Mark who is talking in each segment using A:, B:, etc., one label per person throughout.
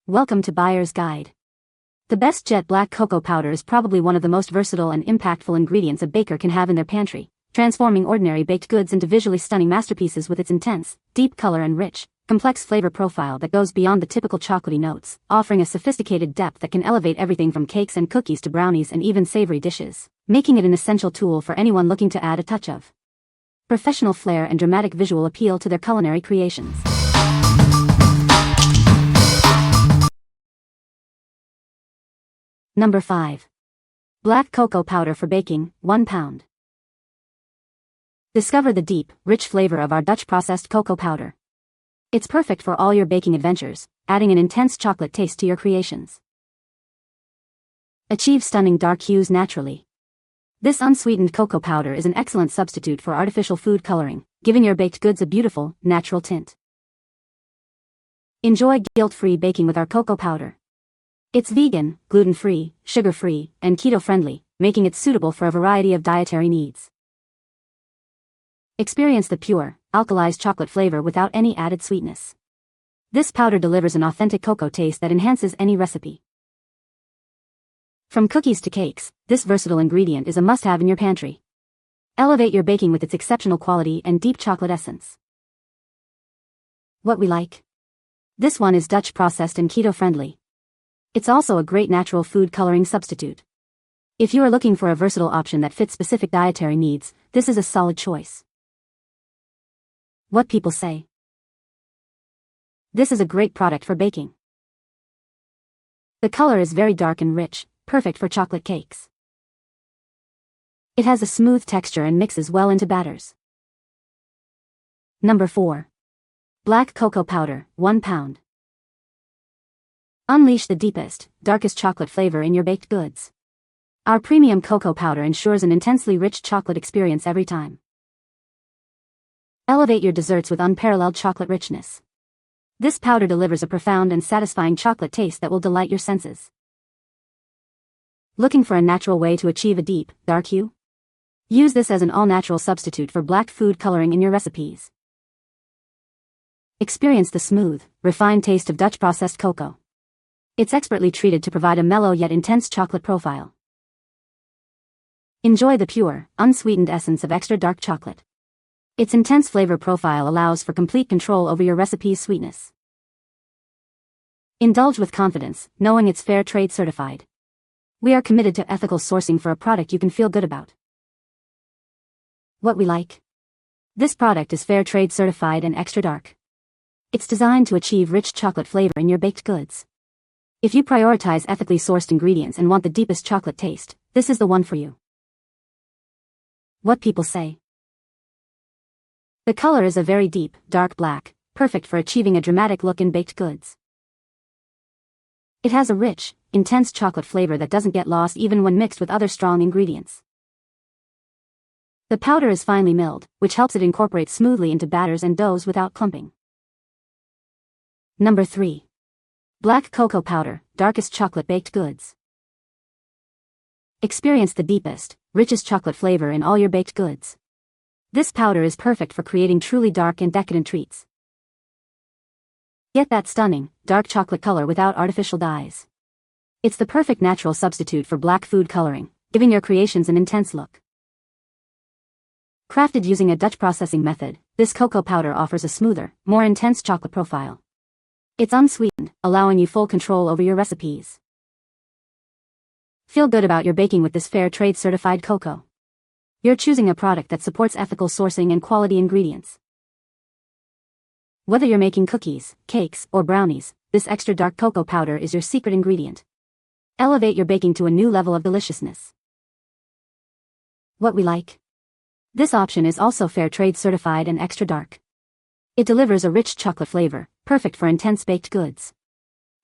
A: Welcome to Buyer's Guide. The best jet black cocoa powder is probably one of the most versatile and impactful ingredients a baker can have in their pantry, transforming ordinary baked goods into visually stunning masterpieces with its intense, deep color and rich, complex flavor profile that goes beyond the typical chocolatey notes, offering a sophisticated depth that can elevate everything from cakes and cookies to brownies and even savory dishes, making it an essential tool for anyone looking to add a touch of professional flair and dramatic visual appeal to their culinary creations. Number 5. Black cocoa powder for baking, 1 pound. Discover the deep, rich flavor of our Dutch processed cocoa powder. It's perfect for all your baking adventures, adding an intense chocolate taste to your creations. Achieve stunning dark hues naturally. This unsweetened cocoa powder is an excellent substitute for artificial food coloring, giving your baked goods a beautiful, natural tint. Enjoy guilt-free baking with our cocoa powder. It's vegan, gluten-free, sugar-free, and keto-friendly, making it suitable for a variety of dietary needs. Experience the pure, alkalized chocolate flavor without any added sweetness. This powder delivers an authentic cocoa taste that enhances any recipe. From cookies to cakes, this versatile ingredient is a must-have in your pantry. Elevate your baking with its exceptional quality and deep chocolate essence. What we like. This one is Dutch processed and keto-friendly. It's also a great natural food coloring substitute. If you are looking for a versatile option that fits specific dietary needs, this is a solid choice. What people say. This is a great product for baking. The color is very dark and rich, perfect for chocolate cakes. It has a smooth texture and mixes well into batters. Number 4. Black cocoa powder, 1 pound. Unleash the deepest, darkest chocolate flavor in your baked goods. Our premium cocoa powder ensures an intensely rich chocolate experience every time. Elevate your desserts with unparalleled chocolate richness. This powder delivers a profound and satisfying chocolate taste that will delight your senses. Looking for a natural way to achieve a deep, dark hue? Use this as an all-natural substitute for black food coloring in your recipes. Experience the smooth, refined taste of Dutch processed cocoa. It's expertly treated to provide a mellow yet intense chocolate profile. Enjoy the pure, unsweetened essence of extra dark chocolate. Its intense flavor profile allows for complete control over your recipe's sweetness. Indulge with confidence, knowing it's fair trade certified. We are committed to ethical sourcing for a product you can feel good about. What we like. This product is fair trade certified and extra dark. It's designed to achieve rich chocolate flavor in your baked goods. If you prioritize ethically sourced ingredients and want the deepest chocolate taste, this is the one for you. What people say. The color is a very deep, dark black, perfect for achieving a dramatic look in baked goods. It has a rich, intense chocolate flavor that doesn't get lost even when mixed with other strong ingredients. The powder is finely milled, which helps it incorporate smoothly into batters and doughs without clumping. Number 3. Black cocoa powder, darkest chocolate baked goods. Experience the deepest, richest chocolate flavor in all your baked goods. This powder is perfect for creating truly dark and decadent treats. Get that stunning, dark chocolate color without artificial dyes. It's the perfect natural substitute for black food coloring, giving your creations an intense look. Crafted using a Dutch processing method, this cocoa powder offers a smoother, more intense chocolate profile. It's unsweetened, allowing you full control over your recipes. Feel good about your baking with this fair trade certified cocoa. You're choosing a product that supports ethical sourcing and quality ingredients. Whether you're making cookies, cakes, or brownies, this extra dark cocoa powder is your secret ingredient. Elevate your baking to a new level of deliciousness. What we like. This option is also fair trade certified and extra dark. It delivers a rich chocolate flavor, perfect for intense baked goods.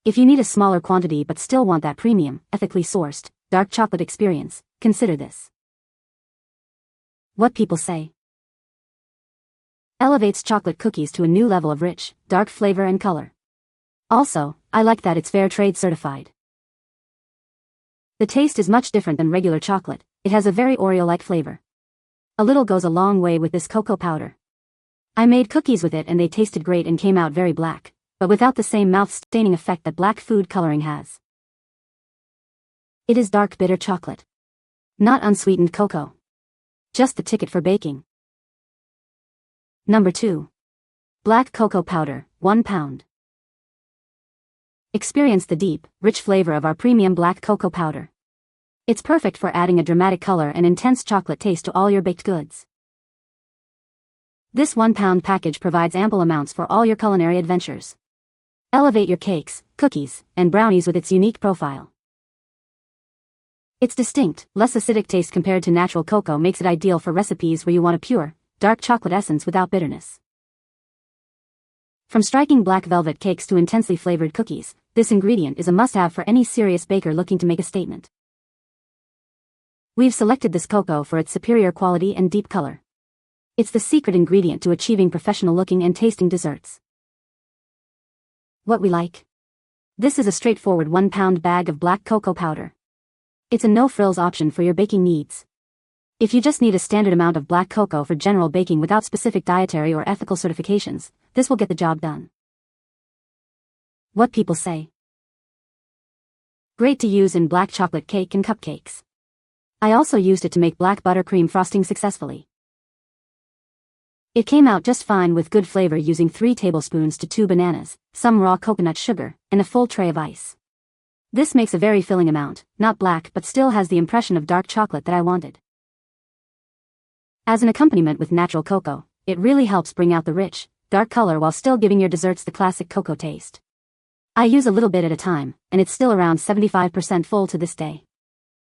A: If you need a smaller quantity but still want that premium, ethically sourced, dark chocolate experience, consider this. What people say. Elevates chocolate cookies to a new level of rich, dark flavor and color. Also, I like that it's fair trade certified. The taste is much different than regular chocolate, it has a very Oreo-like flavor. A little goes a long way with this cocoa powder. I made cookies with it and they tasted great and came out very black, but without the same mouth-staining effect that black food coloring has. It is dark bitter chocolate. Not unsweetened cocoa. Just the ticket for baking. Number 2. Black cocoa powder, 1 pound. Experience the deep, rich flavor of our premium black cocoa powder. It's perfect for adding a dramatic color and intense chocolate taste to all your baked goods. This 1 pound package provides ample amounts for all your culinary adventures. Elevate your cakes, cookies, and brownies with its unique profile. Its distinct, less acidic taste compared to natural cocoa makes it ideal for recipes where you want a pure, dark chocolate essence without bitterness. From striking black velvet cakes to intensely flavored cookies, this ingredient is a must-have for any serious baker looking to make a statement. We've selected this cocoa for its superior quality and deep color. It's the secret ingredient to achieving professional-looking and tasting desserts. What we like. This is a straightforward 1 pound bag of black cocoa powder. It's a no-frills option for your baking needs. If you just need a standard amount of black cocoa for general baking without specific dietary or ethical certifications, this will get the job done. What people say. Great to use in black chocolate cake and cupcakes. I also used it to make black buttercream frosting successfully. It came out just fine with good flavor using 3 tablespoons to 2 bananas, some raw coconut sugar, and a full tray of ice. This makes a very filling amount, not black but still has the impression of dark chocolate that I wanted. As an accompaniment with natural cocoa, it really helps bring out the rich, dark color while still giving your desserts the classic cocoa taste. I use a little bit at a time, and it's still around 75% full to this day.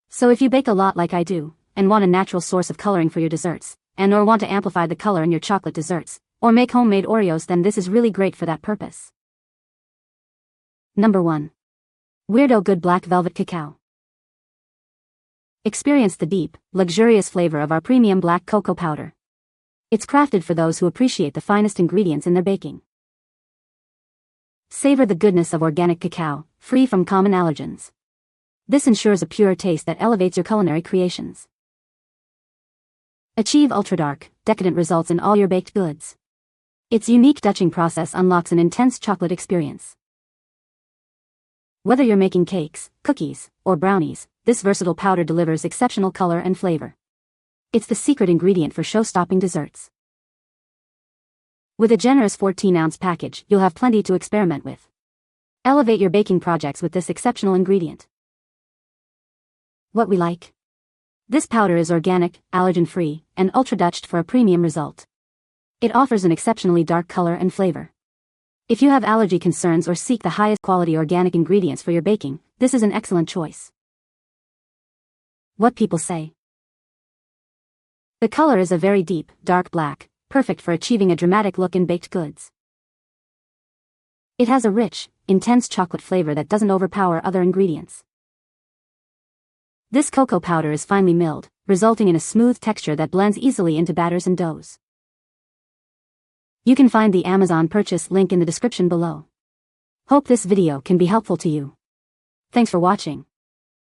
A: So if you bake a lot like I do, and want a natural source of coloring for your desserts, and/or want to amplify the color in your chocolate desserts, or make homemade Oreos, then this is really great for that purpose. Number 1. Weirdo Good Black Velvet Cacao. Experience the deep, luxurious flavor of our premium black cocoa powder. It's crafted for those who appreciate the finest ingredients in their baking. Savor the goodness of organic cacao, free from common allergens. This ensures a pure taste that elevates your culinary creations. Achieve ultra-dark, decadent results in all your baked goods. Its unique Dutching process unlocks an intense chocolate experience. Whether you're making cakes, cookies, or brownies, this versatile powder delivers exceptional color and flavor. It's the secret ingredient for show-stopping desserts. With a generous 14-ounce package, you'll have plenty to experiment with. Elevate your baking projects with this exceptional ingredient. What we like. This powder is organic, allergen-free, and ultra-Dutched for a premium result. It offers an exceptionally dark color and flavor. If you have allergy concerns or seek the highest quality organic ingredients for your baking, this is an excellent choice. What people say. The color is a very deep, dark black, perfect for achieving a dramatic look in baked goods. It has a rich, intense chocolate flavor that doesn't overpower other ingredients. This cocoa powder is finely milled, resulting in a smooth texture that blends easily into batters and doughs. You can find the Amazon purchase link in the description below. Hope this video can be helpful to you. Thanks for watching.